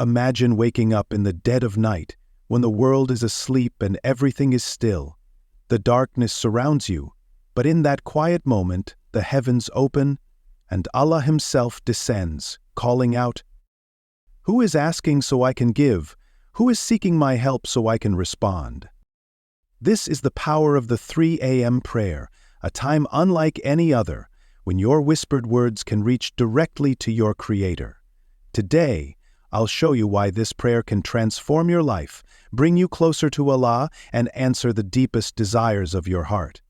Imagine waking up in the dead of night, when the world is asleep and everything is still. The darkness surrounds you, but in that quiet moment, the heavens open, and Allah Himself descends, calling out, "Who is asking so I can give? Who is seeking my help so I can respond?" This is the power of the 3 a.m. prayer, a time unlike any other, when your whispered words can reach directly to your Creator. Today, I'll show you why this prayer can transform your life, bring you closer to Allah, and answer the deepest desires of your heart.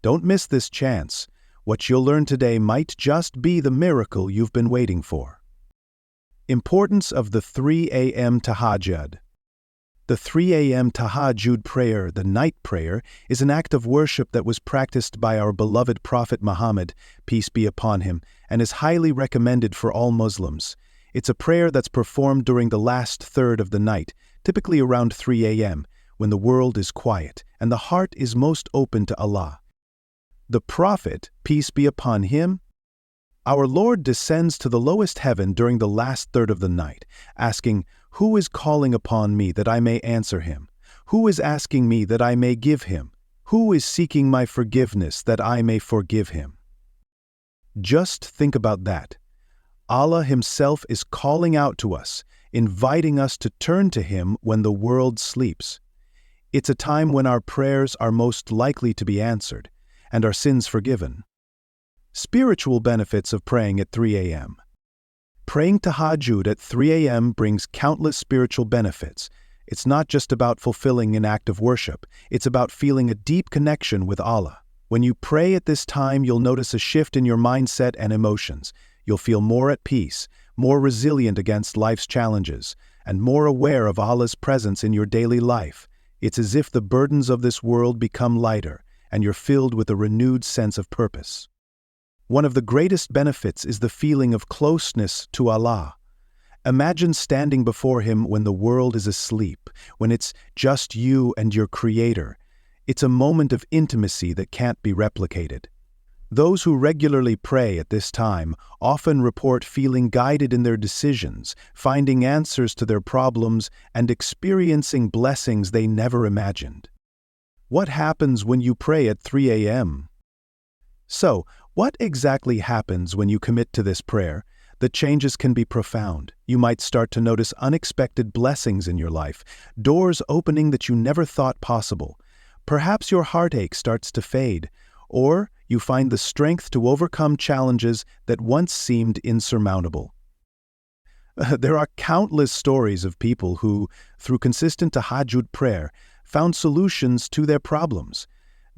Don't miss this chance. What you'll learn today might just be the miracle you've been waiting for. Importance of the 3 a.m. Tahajjud. The 3 a.m. Tahajjud prayer, the night prayer, is an act of worship that was practiced by our beloved Prophet Muhammad, peace be upon him, and is highly recommended for all Muslims. It's a prayer that's performed during the last third of the night, typically around 3 a.m., when the world is quiet and the heart is most open to Allah. The Prophet, peace be upon him, our Lord descends to the lowest heaven during the last third of the night, asking, "Who is calling upon me that I may answer him? Who is asking me that I may give him? Who is seeking my forgiveness that I may forgive him?" Just think about that. Allah Himself is calling out to us, inviting us to turn to Him when the world sleeps. It's a time when our prayers are most likely to be answered, and our sins forgiven. Spiritual benefits of praying at 3 a.m. Praying Tahajjud at 3 a.m. brings countless spiritual benefits. It's not just about fulfilling an act of worship, it's about feeling a deep connection with Allah. When you pray at this time, you'll notice a shift in your mindset and emotions. You'll feel more at peace, more resilient against life's challenges, and more aware of Allah's presence in your daily life. It's as if the burdens of this world become lighter, and you're filled with a renewed sense of purpose. One of the greatest benefits is the feeling of closeness to Allah. Imagine standing before Him when the world is asleep, when it's just you and your Creator. It's a moment of intimacy that can't be replicated. Those who regularly pray at this time often report feeling guided in their decisions, finding answers to their problems, and experiencing blessings they never imagined. What happens when you pray at 3 a.m.? So, what exactly happens when you commit to this prayer? The changes can be profound. You might start to notice unexpected blessings in your life, doors opening that you never thought possible. Perhaps your heartache starts to fade, or you find the strength to overcome challenges that once seemed insurmountable. There are countless stories of people who, through consistent Tahajjud prayer, found solutions to their problems.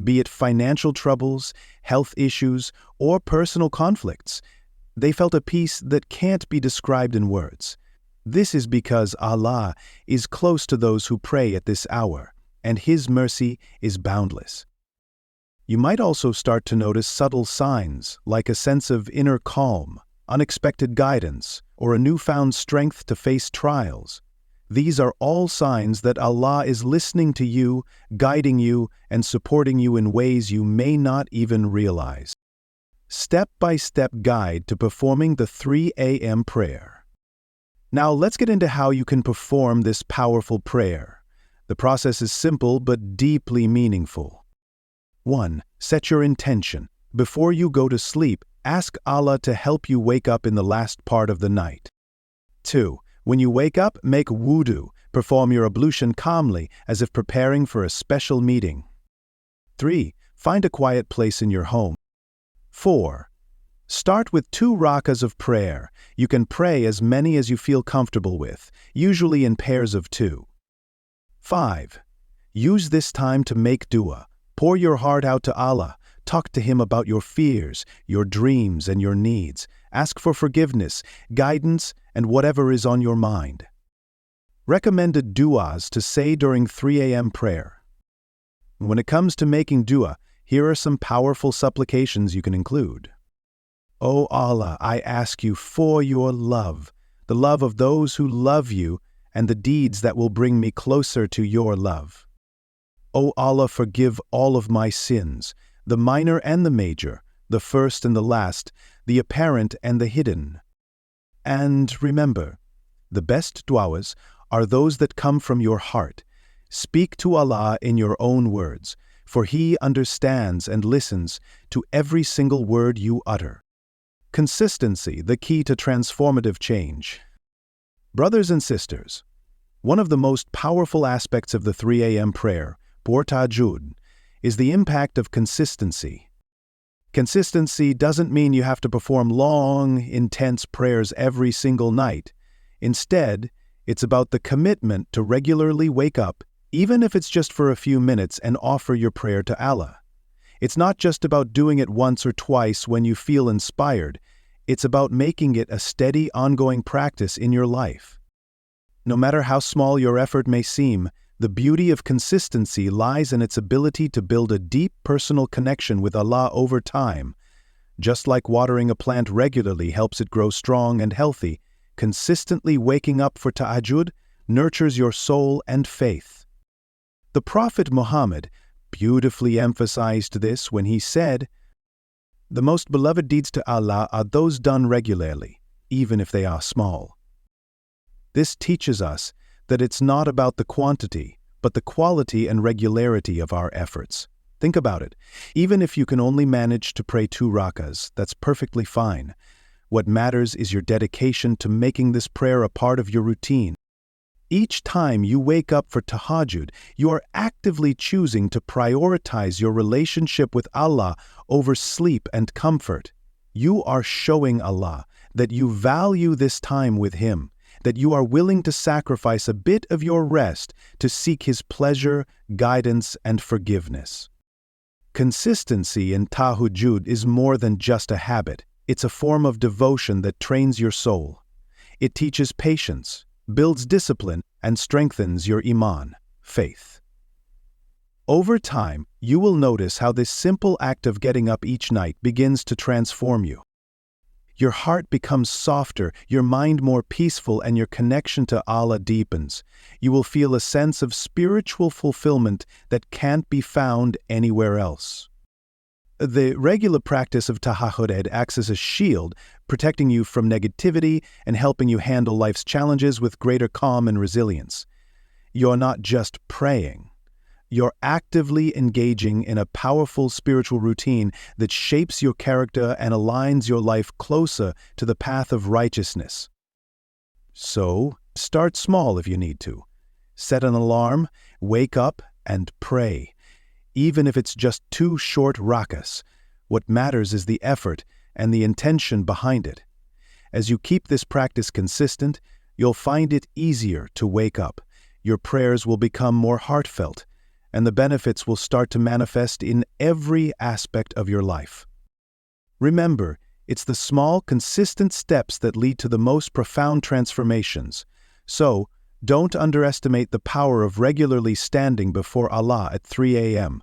Be it financial troubles, health issues, or personal conflicts, they felt a peace that can't be described in words. This is because Allah is close to those who pray at this hour, and His mercy is boundless. You might also start to notice subtle signs, like a sense of inner calm, unexpected guidance, or a newfound strength to face trials. These are all signs that Allah is listening to you, guiding you, and supporting you in ways you may not even realize. Step-by-step guide to performing the 3 a.m. prayer. Now let's get into how you can perform this powerful prayer. The process is simple but deeply meaningful. 1. Set your intention. Before you go to sleep, ask Allah to help you wake up in the last part of the night. 2. When you wake up, make wudu. Perform your ablution calmly, as if preparing for a special meeting. 3. Find a quiet place in your home. 4. Start with 2 rakas of prayer. You can pray as many as you feel comfortable with, usually in pairs of 2. 5. Use this time to make dua. Pour your heart out to Allah. Talk to Him about your fears, your dreams, and your needs. Ask for forgiveness, guidance, and whatever is on your mind. Recommended du'as to say during 3 a.m. prayer. When it comes to making dua, here are some powerful supplications you can include. O Allah, I ask you for your love, the love of those who love you, and the deeds that will bring me closer to your love. O Allah, forgive all of my sins, the minor and the major, the first and the last, the apparent and the hidden. And remember, The best du'as are those that come from your heart. Speak to Allah in your own words, for He understands and listens to every single word you utter. Consistency, the key to transformative change. Brothers and sisters, one of the most powerful aspects of the 3 a.m. prayer, for Tahajjud, is the impact of consistency. Consistency doesn't mean you have to perform long, intense prayers every single night. Instead, it's about the commitment to regularly wake up, even if it's just for a few minutes, and offer your prayer to Allah. It's not just about doing it once or twice when you feel inspired. It's about making it a steady, ongoing practice in your life. No matter how small your effort may seem, the beauty of consistency lies in its ability to build a deep personal connection with Allah over time. Just like watering a plant regularly helps it grow strong and healthy, consistently waking up for Tahajjud nurtures your soul and faith. The Prophet Muhammad beautifully emphasized this when he said, "The most beloved deeds to Allah are those done regularly, even if they are small." This teaches us that it's not about the quantity, but the quality and regularity of our efforts. Think about it. Even if you can only manage to pray 2 rakas, that's perfectly fine. What matters is your dedication to making this prayer a part of your routine. Each time you wake up for Tahajjud, you are actively choosing to prioritize your relationship with Allah over sleep and comfort. You are showing Allah that you value this time with Him, that you are willing to sacrifice a bit of your rest to seek His pleasure, guidance, and forgiveness. Consistency in Tahajjud is more than just a habit. It's a form of devotion that trains your soul. It teaches patience, builds discipline, and strengthens your iman, faith. Over time, you will notice how this simple act of getting up each night begins to transform you. Your heart becomes softer, your mind more peaceful, and your connection to Allah deepens. You will feel a sense of spiritual fulfillment that can't be found anywhere else. The regular practice of Tahajjud acts as a shield, protecting you from negativity and helping you handle life's challenges with greater calm and resilience. You're not just praying. You're actively engaging in a powerful spiritual routine that shapes your character and aligns your life closer to the path of righteousness. So, start small if you need to. Set an alarm, wake up, and pray. Even if it's just 2 short rakas, what matters is the effort and the intention behind it. As you keep this practice consistent, you'll find it easier to wake up. Your prayers will become more heartfelt, and the benefits will start to manifest in every aspect of your life. Remember, it's the small, consistent steps that lead to the most profound transformations. So, don't underestimate the power of regularly standing before Allah at 3 a.m.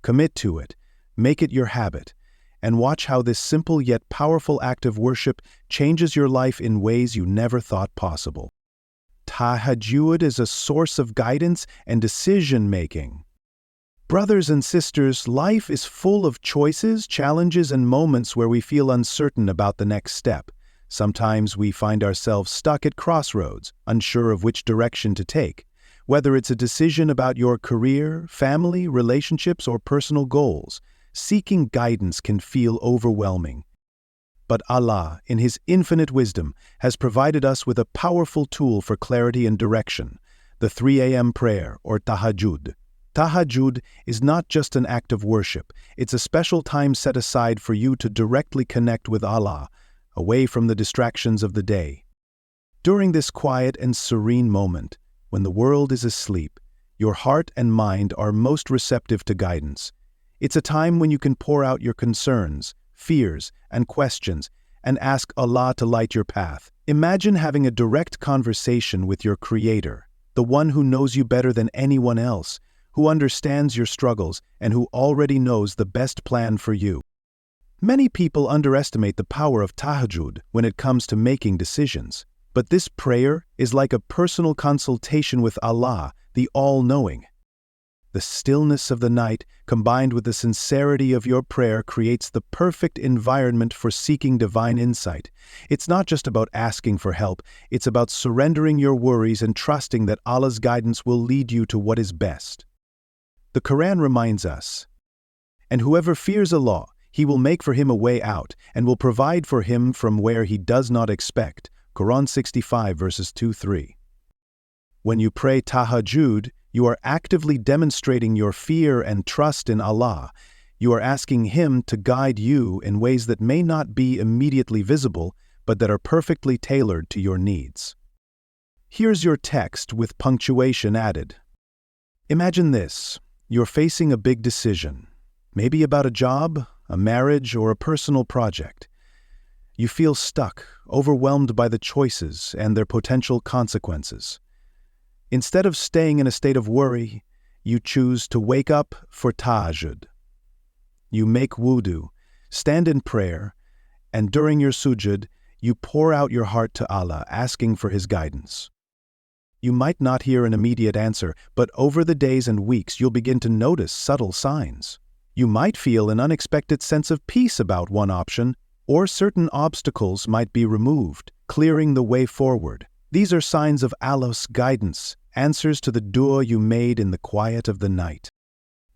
Commit to it, make it your habit, and watch how this simple yet powerful act of worship changes your life in ways you never thought possible. Tahajjud is a source of guidance and decision-making. Brothers and sisters, life is full of choices, challenges, and moments where we feel uncertain about the next step. Sometimes we find ourselves stuck at crossroads, unsure of which direction to take. Whether it's a decision about your career, family, relationships, or personal goals, seeking guidance can feel overwhelming. But Allah, in His infinite wisdom, has provided us with a powerful tool for clarity and direction, the 3 a.m. prayer, or Tahajjud. Tahajjud is not just an act of worship, it's a special time set aside for you to directly connect with Allah, away from the distractions of the day. During this quiet and serene moment, when the world is asleep, your heart and mind are most receptive to guidance. It's a time when you can pour out your concerns, fears, and questions, and ask Allah to light your path. Imagine having a direct conversation with your Creator, the one who knows you better than anyone else, who understands your struggles, and who already knows the best plan for you. Many people underestimate the power of Tahajjud when it comes to making decisions. But this prayer is like a personal consultation with Allah, the All-Knowing. The stillness of the night, combined with the sincerity of your prayer, creates the perfect environment for seeking divine insight. It's not just about asking for help, it's about surrendering your worries and trusting that Allah's guidance will lead you to what is best. The Quran reminds us, "And whoever fears Allah, He will make for him a way out, and will provide for him from where he does not expect." Quran 65 verses 2-3. When you pray Tahajjud, you are actively demonstrating your fear and trust in Allah. You are asking Him to guide you in ways that may not be immediately visible, but that are perfectly tailored to your needs. Here's your text with punctuation added. Imagine this. You're facing a big decision, maybe about a job, a marriage, or a personal project. You feel stuck, overwhelmed by the choices and their potential consequences. Instead of staying in a state of worry, you choose to wake up for Tahajjud. You make wudu, stand in prayer, and during your sujud, you pour out your heart to Allah, asking for His guidance. You might not hear an immediate answer, but over the days and weeks you'll begin to notice subtle signs. You might feel an unexpected sense of peace about one option, or certain obstacles might be removed, clearing the way forward. These are signs of Allah's guidance, answers to the dua you made in the quiet of the night.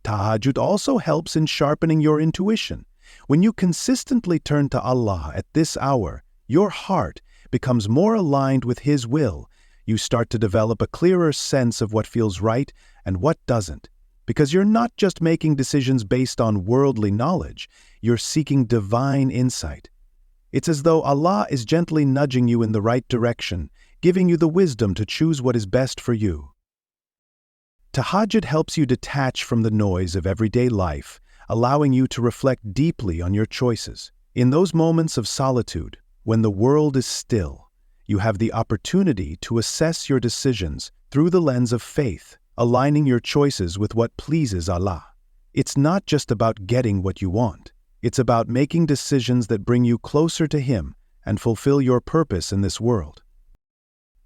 Tahajjud also helps in sharpening your intuition. When you consistently turn to Allah at this hour, your heart becomes more aligned with His will. You start to develop a clearer sense of what feels right and what doesn't. Because you're not just making decisions based on worldly knowledge, you're seeking divine insight. It's as though Allah is gently nudging you in the right direction, giving you the wisdom to choose what is best for you. Tahajjud helps you detach from the noise of everyday life, allowing you to reflect deeply on your choices. In those moments of solitude, when the world is still, you have the opportunity to assess your decisions through the lens of faith, aligning your choices with what pleases Allah. It's not just about getting what you want. It's about making decisions that bring you closer to Him and fulfill your purpose in this world.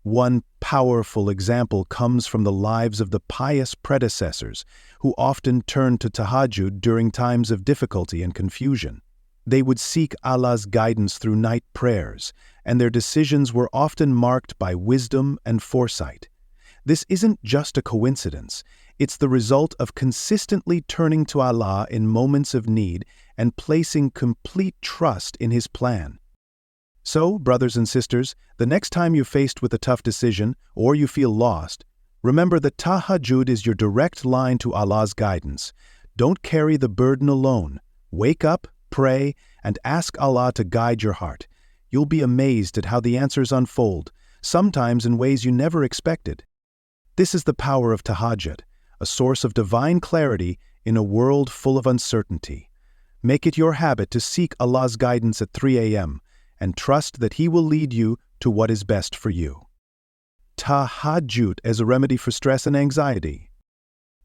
One powerful example comes from the lives of the pious predecessors who often turned to Tahajjud during times of difficulty and confusion. They would seek Allah's guidance through night prayers, and their decisions were often marked by wisdom and foresight. This isn't just a coincidence. It's the result of consistently turning to Allah in moments of need and placing complete trust in His plan. So, brothers and sisters, the next time you're faced with a tough decision or you feel lost, remember that Tahajjud is your direct line to Allah's guidance. Don't carry the burden alone. Wake up, pray, and ask Allah to guide your heart. You'll be amazed at how the answers unfold, sometimes in ways you never expected. This is the power of Tahajjud, a source of divine clarity in a world full of uncertainty. Make it your habit to seek Allah's guidance at 3 a.m., and trust that He will lead you to what is best for you. Tahajjud as a remedy for stress and anxiety.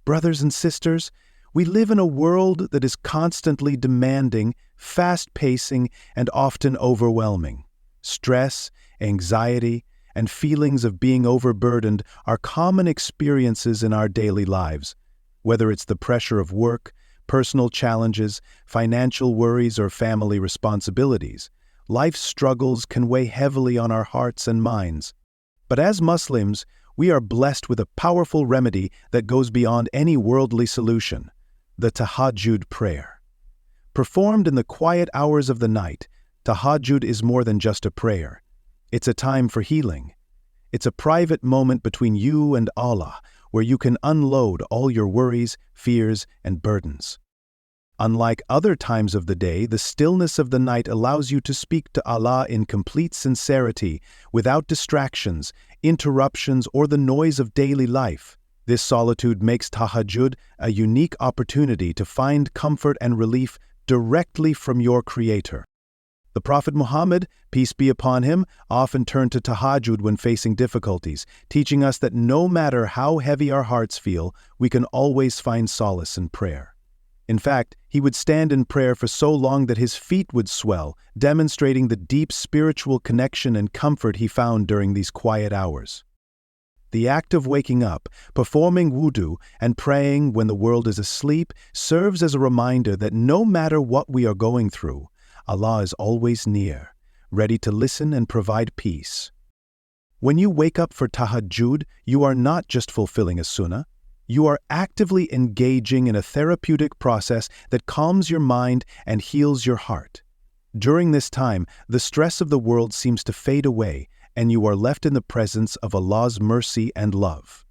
Brothers and sisters, we live in a world that is constantly demanding, fast-pacing, and often overwhelming. Stress, anxiety, and feelings of being overburdened are common experiences in our daily lives. Whether it's the pressure of work, personal challenges, financial worries, or family responsibilities, life's struggles can weigh heavily on our hearts and minds. But as Muslims, we are blessed with a powerful remedy that goes beyond any worldly solution: the Tahajjud prayer. Performed in the quiet hours of the night, Tahajjud is more than just a prayer. It's a time for healing. It's a private moment between you and Allah, where you can unload all your worries, fears, and burdens. Unlike other times of the day, the stillness of the night allows you to speak to Allah in complete sincerity, without distractions, interruptions, or the noise of daily life. This solitude makes Tahajjud a unique opportunity to find comfort and relief directly from your Creator. The Prophet Muhammad, peace be upon him, often turned to Tahajjud when facing difficulties, teaching us that no matter how heavy our hearts feel, we can always find solace in prayer. In fact, he would stand in prayer for so long that his feet would swell, demonstrating the deep spiritual connection and comfort he found during these quiet hours. The act of waking up, performing wudu, and praying when the world is asleep serves as a reminder that no matter what we are going through, Allah is always near, ready to listen and provide peace. When you wake up for Tahajjud, you are not just fulfilling a sunnah, you are actively engaging in a therapeutic process that calms your mind and heals your heart. During this time, the stress of the world seems to fade away, and you are left in the presence of Allah's mercy and love.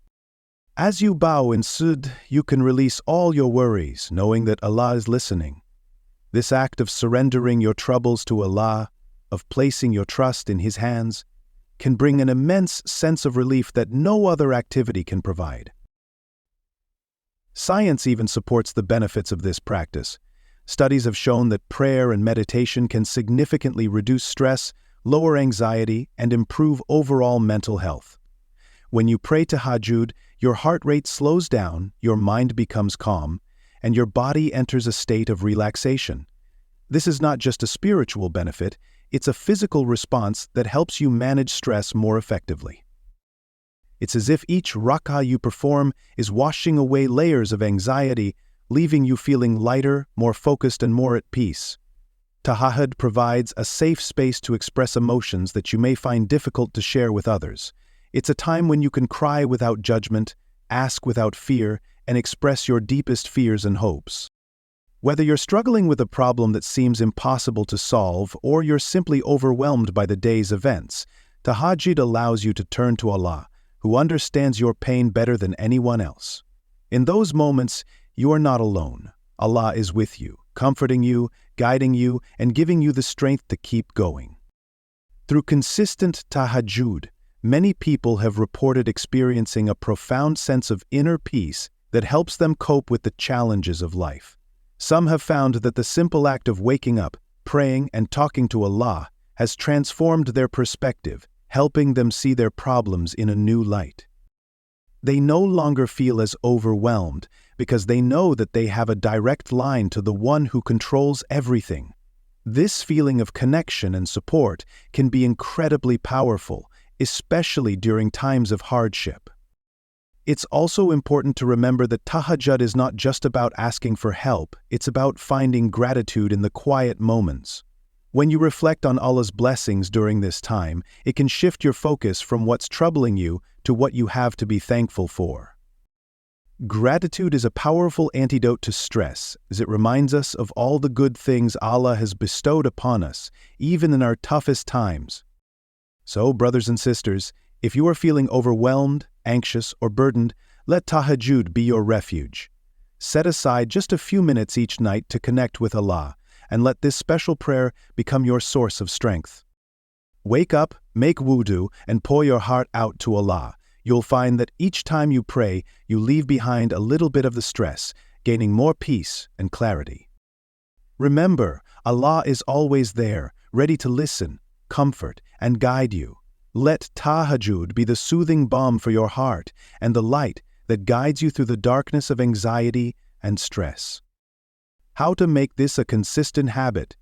As you bow in sujud, you can release all your worries, knowing that Allah is listening. This act of surrendering your troubles to Allah, of placing your trust in His hands, can bring an immense sense of relief that no other activity can provide. Science even supports the benefits of this practice. Studies have shown that prayer and meditation can significantly reduce stress, lower anxiety, and improve overall mental health. When you pray Tahajjud, your heart rate slows down, your mind becomes calm, and your body enters a state of relaxation. This is not just a spiritual benefit, it's a physical response that helps you manage stress more effectively. It's as if each rak'ah you perform is washing away layers of anxiety, leaving you feeling lighter, more focused, and more at peace. Tahajjud provides a safe space to express emotions that you may find difficult to share with others. It's a time when you can cry without judgment, ask without fear, and express your deepest fears and hopes. Whether you're struggling with a problem that seems impossible to solve or you're simply overwhelmed by the day's events, Tahajjud allows you to turn to Allah, who understands your pain better than anyone else. In those moments, you are not alone. Allah is with you, comforting you, guiding you, and giving you the strength to keep going. Through consistent Tahajjud, many people have reported experiencing a profound sense of inner peace that helps them cope with the challenges of life. Some have found that the simple act of waking up, praying, and talking to Allah has transformed their perspective, helping them see their problems in a new light. They no longer feel as overwhelmed because they know that they have a direct line to the one who controls everything. This feeling of connection and support can be incredibly powerful, especially during times of hardship. It's also important to remember that Tahajjud is not just about asking for help, it's about finding gratitude in the quiet moments. When you reflect on Allah's blessings during this time, it can shift your focus from what's troubling you to what you have to be thankful for. Gratitude is a powerful antidote to stress, as it reminds us of all the good things Allah has bestowed upon us, even in our toughest times. So, brothers and sisters, if you are feeling overwhelmed, anxious, or burdened, let Tahajjud be your refuge. Set aside just a few minutes each night to connect with Allah, and let this special prayer become your source of strength. Wake up, make wudu, and pour your heart out to Allah. You'll find that each time you pray, you leave behind a little bit of the stress, gaining more peace and clarity. Remember, Allah is always there, ready to listen, comfort, and guide you. Let Tahajjud be the soothing balm for your heart and the light that guides you through the darkness of anxiety and stress. How to make this a consistent habit?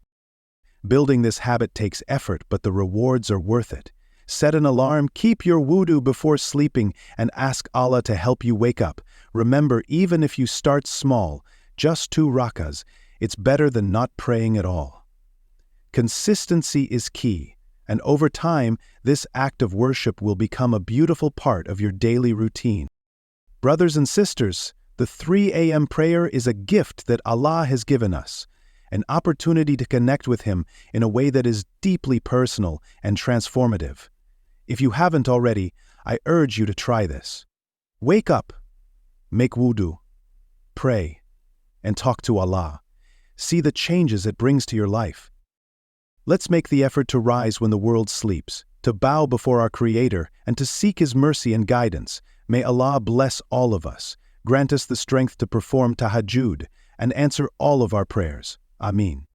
Building this habit takes effort, but the rewards are worth it. Set an alarm, keep your wudu before sleeping, and ask Allah to help you wake up. Remember, even if you start small, just 2 rak'ahs, it's better than not praying at all. Consistency is key, and over time, this act of worship will become a beautiful part of your daily routine. Brothers and sisters, the 3 a.m. prayer is a gift that Allah has given us, an opportunity to connect with Him in a way that is deeply personal and transformative. If you haven't already, I urge you to try this. Wake up, make wudu, pray, and talk to Allah. See the changes it brings to your life. Let's make the effort to rise when the world sleeps, to bow before our Creator, and to seek His mercy and guidance. May Allah bless all of us, grant us the strength to perform Tahajjud, and answer all of our prayers. Ameen.